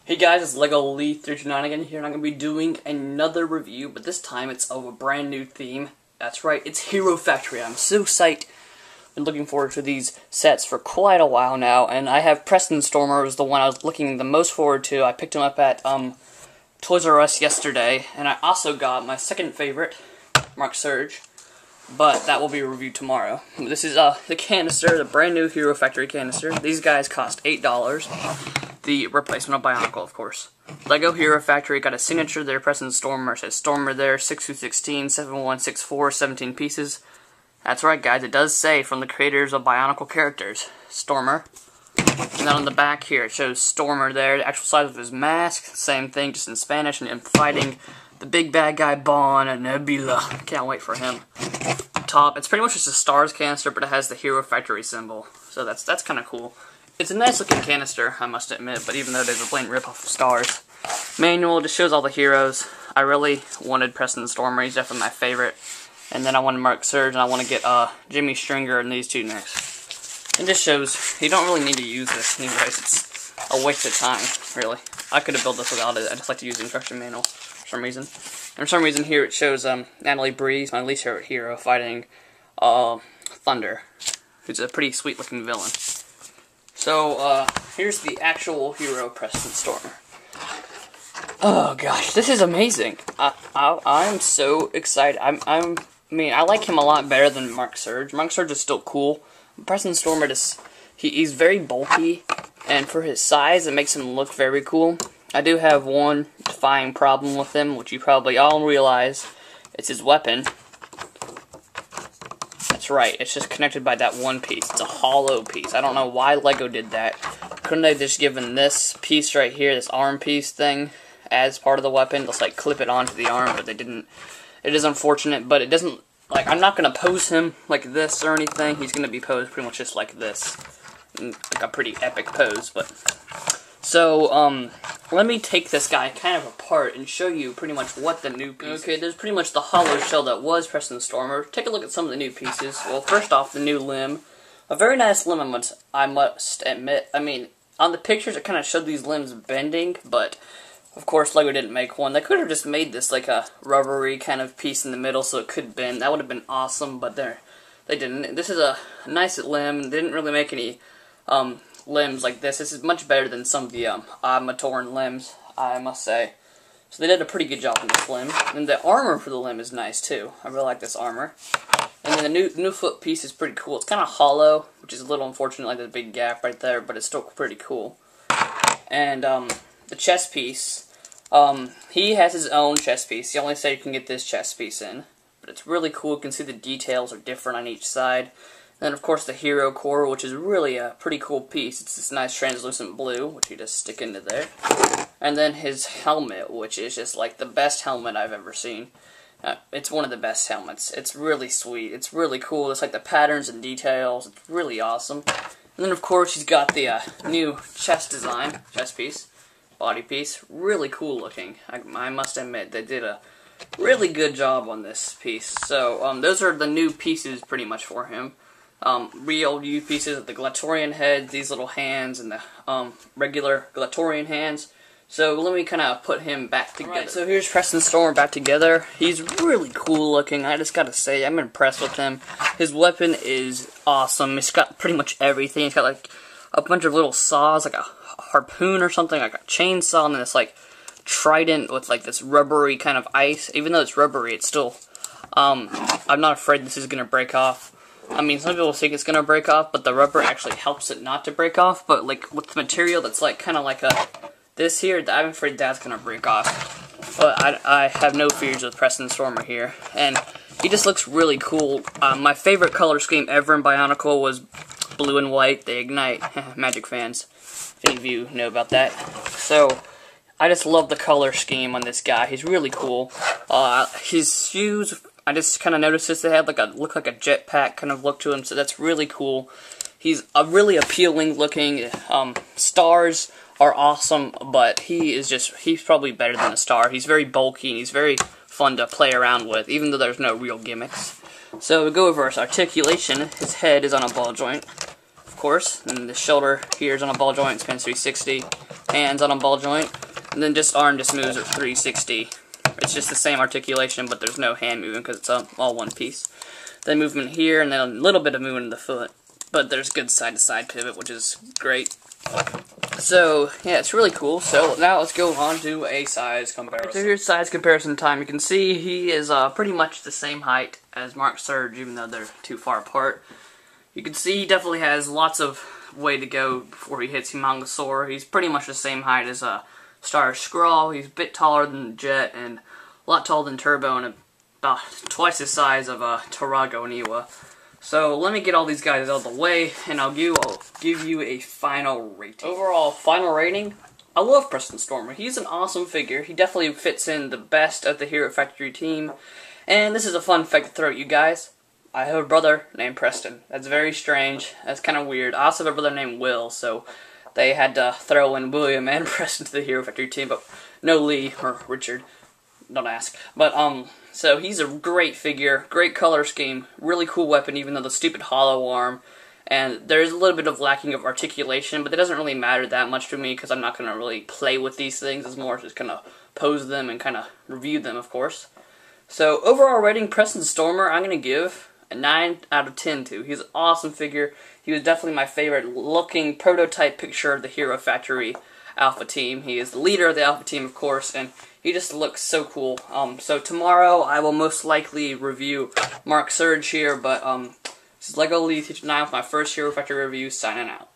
Hey guys, it's Lego Lee 329 again here, and I'm going to be doing another review, but this time it's of a brand new theme. That's right, it's Hero Factory. I'm so psyched. Been looking forward to these sets for quite a while now, and I have Preston Stormer was the one I was looking the most forward to. I picked him up at Toys R Us yesterday, and I also got my second favorite, Mark Surge, but that will be reviewed tomorrow. This is the canister, the brand new Hero Factory canister. These guys cost $8. The replacement of Bionicle, of course. Lego Hero Factory got a signature there, Preston Stormer. It says Stormer there, 6/16, 7164, 17 pieces. That's right, guys, it does say from the creators of Bionicle characters, Stormer. And then on the back here, it shows Stormer there, the actual size of his mask, same thing, just in Spanish, and him fighting the big bad guy, Bon and Nebula. Can't wait for him. Top, it's pretty much just a Stars canister, but it has the Hero Factory symbol, so that's kind of cool. It's a nice looking canister, I must admit, but even though there's a blatant ripoff of Stars. Manual just shows all the heroes. I really wanted Preston Stormer, he's definitely my favorite. And then I wanted Mark Surge, and I want to get Jimmy Stringer and these two next. It just shows you don't really need to use this anyways. It's a waste of time, really. I could have built this without it. I just like to use the instruction manual for some reason. And for some reason here it shows Natalie Breeze, my least favorite hero, fighting Thunder, who's a pretty sweet looking villain. So, here's the actual Hero Preston Stormer. Oh gosh, this is amazing. I'm so excited. I mean, I like him a lot better than Mark Surge. Mark Surge is still cool. Preston Stormer just, he's very bulky, and for his size, it makes him look very cool. I do have one defining problem with him, which you probably all realize. It's his weapon. That's right, it's just connected by that one piece. It's a hollow piece. I don't know why Lego did that. Couldn't they just given this piece right here, this arm piece thing, as part of the weapon? Just like clip it onto the arm, but they didn't. It is unfortunate, but it doesn't, like, I'm not going to pose him like this or anything. He's going to be posed pretty much just like this. Like a pretty epic pose, but... So, let me take this guy kind of apart and show you pretty much what the new piece is. Okay, there's pretty much the hollow shell that was Preston Stormer. Take a look at some of the new pieces. Well, first off, the new limb. A very nice limb, I must admit. I mean, on the pictures it kind of showed these limbs bending, but of course Lego didn't make one. They could have just made this like a rubbery kind of piece in the middle so it could bend. That would have been awesome, but they didn't. This is a nice limb. They didn't really make any limbs like this. This is much better than some of the Matoran limbs, I must say. So they did a pretty good job on this limb. And the armor for the limb is nice too. I really like this armor. And then the new foot piece is pretty cool. It's kind of hollow, which is a little unfortunate, like the big gap right there, but it's still pretty cool. And the chest piece, he has his own chest piece. He only said you can get this chest piece in, but it's really cool. You can see the details are different on each side. And then, of course, the hero core, which is really a pretty cool piece. It's this nice translucent blue, which you just stick into there. And then his helmet, which is just like the best helmet I've ever seen. It's one of the best helmets. It's really sweet. It's really cool. It's like the patterns and details. It's really awesome. And then, of course, he's got the new chest design, chest piece, body piece. Really cool looking. I must admit, they did a really good job on this piece. So, those are the new pieces pretty much for him. Real new pieces of the Glatorian head, these little hands, and the regular Glatorian hands. So let me kind of put him back together. Right, so here's Preston Stormer back together. He's really cool looking. I just gotta say, I'm impressed with him. His weapon is awesome. He's got pretty much everything. He's got like a bunch of little saws, like a harpoon or something, like a chainsaw, and then this like trident with like this rubbery kind of ice. Even though it's rubbery, it's still. I'm not afraid this is gonna break off. I mean, some people think it's going to break off, but the rubber actually helps it not to break off. But, like, with the material that's, like, kind of like this here, I'm afraid that's going to break off. But I have no fears with Preston Stormer here. And he just looks really cool. My favorite color scheme ever in Bionicle was blue and white. They ignite. Magic fans, if any of you know about that. So, I just love the color scheme on this guy. He's really cool. His shoes... I just kind of noticed this. They had like look like a jetpack kind of look to him, so that's really cool. He's a really appealing looking. Stars are awesome, but he's probably better than a star. He's very bulky and he's very fun to play around with, even though there's no real gimmicks. So we go over his articulation. His head is on a ball joint. Of of course, and the shoulder here is on a ball joint, spins 360, hands on a ball joint, and then just arm just moves at 360. It's just the same articulation, but there's no hand movement because it's all one piece. Then movement here, and then a little bit of movement in the foot, but there's good side-to-side pivot, which is great. So, yeah, it's really cool. So, now let's go on to a size comparison. So here's size comparison time. You can see he is pretty much the same height as Mark Surge, even though they're too far apart. You can see he definitely has lots of way to go before he hits Humongosaur. He's pretty much the same height as Star Skrull. He's a bit taller than Jet, and a lot taller than Turbo, and about twice the size of Tarago and Ewa. So let me get all these guys out of the way, and I'll give you a final rating. Overall, final rating, I love Preston Stormer. He's an awesome figure. He definitely fits in the best of the Hero Factory team. And this is a fun fact to throw at you guys. I have a brother named Preston. That's very strange. That's kind of weird. I also have a brother named Will, so they had to throw in William and Preston to the Hero Factory team, but no Lee or Richard. Don't ask. But, so he's a great figure, great color scheme, really cool weapon, even though the stupid hollow arm, and there's a little bit of lacking of articulation, but that doesn't really matter that much to me, because I'm not going to really play with these things. It's more just kind of pose them and kind of review them, of course. So, overall rating, Preston Stormer, I'm going to give a 9 out of 10 to. He's an awesome figure. He was definitely my favorite looking prototype picture of the Hero Factory Alpha team. He is the leader of the Alpha team, of course, and he just looks so cool. So tomorrow I will most likely review Mark Surge here, but this is LEGO Elite Teacher 9 with my first Hero Factory review, signing out.